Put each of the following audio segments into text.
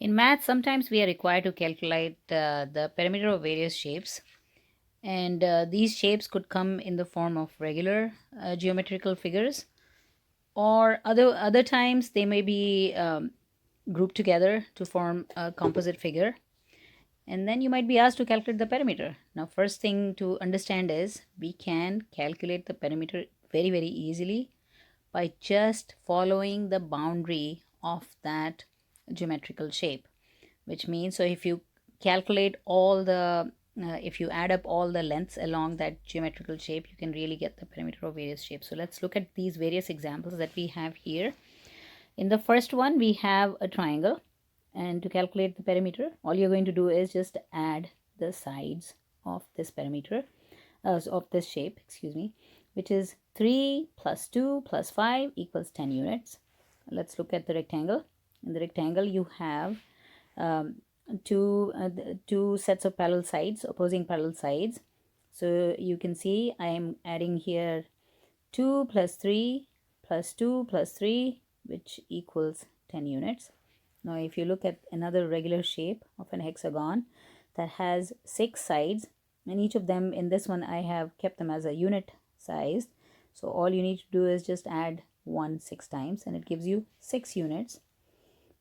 In math, sometimes we are required to calculate the perimeter of various shapes, and these shapes could come in the form of regular geometrical figures, or other times they may be grouped together to form a composite figure. And then you might be asked to calculate the perimeter. Now, first thing to understand is we can calculate the perimeter very easily by just following the boundary of that geometrical shape, which means, so if you calculate all the if you add up all the lengths along that geometrical shape, you can really get the perimeter of various shapes. So let's look at these various examples that we have here. In the first one, we have a triangle, and to calculate the perimeter, all you're going to do is just add the sides of this perimeter, of this shape, excuse me, which is 3 plus 2 plus 5 equals 10 units. Let's look at the rectangle. In the rectangle, you have um, two sets of parallel sides, opposing parallel sides. So you can see I am adding here 2 plus 3 plus 2 plus 3, which equals 10 units. Now, if you look at another regular shape of an hexagon that has 6 sides, and each of them, in this one I have kept them as a unit size. So all you need to do is just add 1 6 times, and it gives you 6 units.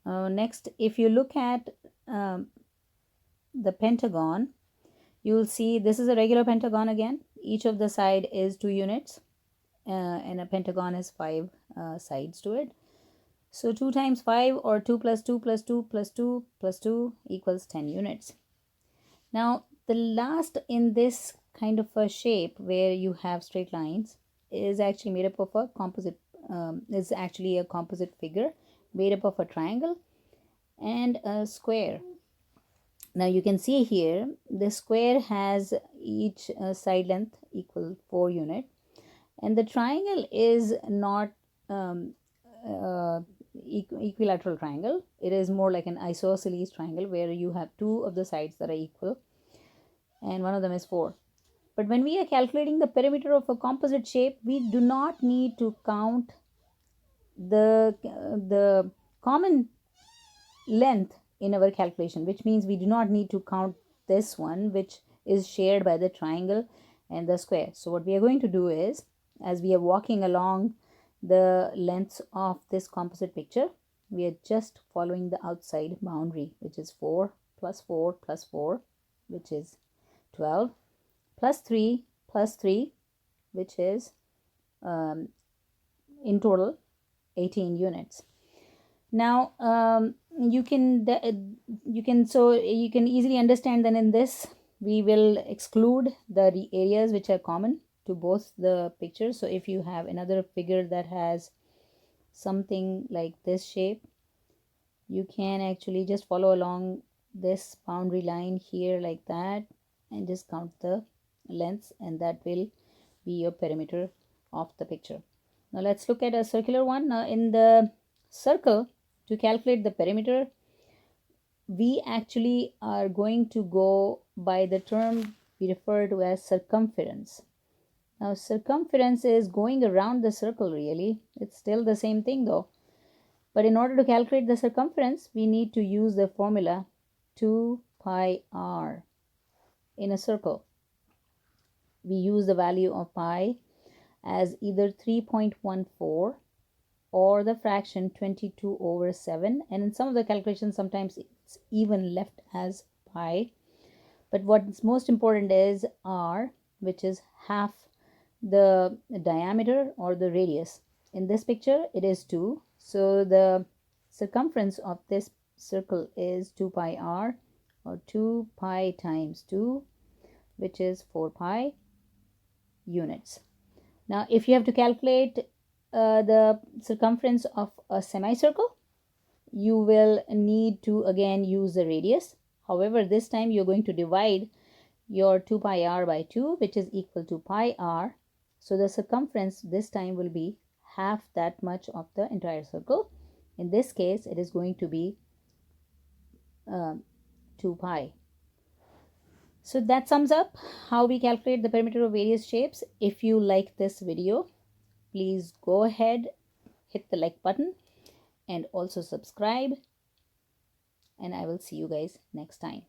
Next, if you look at the pentagon, you'll see this is a regular pentagon again. Each of the side is 2 units, and a pentagon has 5 sides to it. So 2 times 5, or 2 plus 2 plus 2 plus 2 plus 2 equals 10 units. Now, the last in this kind of a shape where you have straight lines is actually made up of a composite, is actually a composite figure made up of a triangle and a square. Now you can see here the square has each side length equal 4 unit, and the triangle is not equilateral triangle. It is more like an isosceles triangle where you have two of the sides that are equal and one of them is 4. But when we are calculating the perimeter of a composite shape, we do not need to count the common length in our calculation, which means we do not need to count this one, which is shared by the triangle and the square. So what we are going to do is, as we are walking along the lengths of this composite picture, we are just following the outside boundary, which is 4 plus 4 plus 4, which is 12, plus 3 plus 3, which is in total 18 units. Now you can easily understand that in this we will exclude the areas which are common to both the pictures. So if you have another figure that has something like this shape, you can actually just follow along this boundary line here like that and just count the lengths, and that will be your perimeter of the picture. Now let's look at a circular one. Now in the circle, to calculate the perimeter, we actually are going to go by the term we refer to as circumference. Now circumference is going around the circle, really. It's still the same thing though. But in order to calculate the circumference, we need to use the formula 2 pi r. In a circle, we use the value of pi as either 3.14 or the fraction 22 over 7, and in some of the calculations sometimes it's even left as pi. But what's most important is r, which is half the diameter or the radius. In this picture it is 2, so the circumference of this circle is 2 pi r, or 2 pi times 2, which is 4 pi units. Now if you have to calculate the circumference of a semicircle, you will need to again use the radius. However, this time you're going to divide your 2 pi r by 2, which is equal to pi r. So the circumference this time will be half that much of the entire circle. In this case, it is going to be 2 pi. So that sums up how we calculate the perimeter of various shapes. If you like this video, please go ahead, hit the like button, and also subscribe. and I will see you guys next time.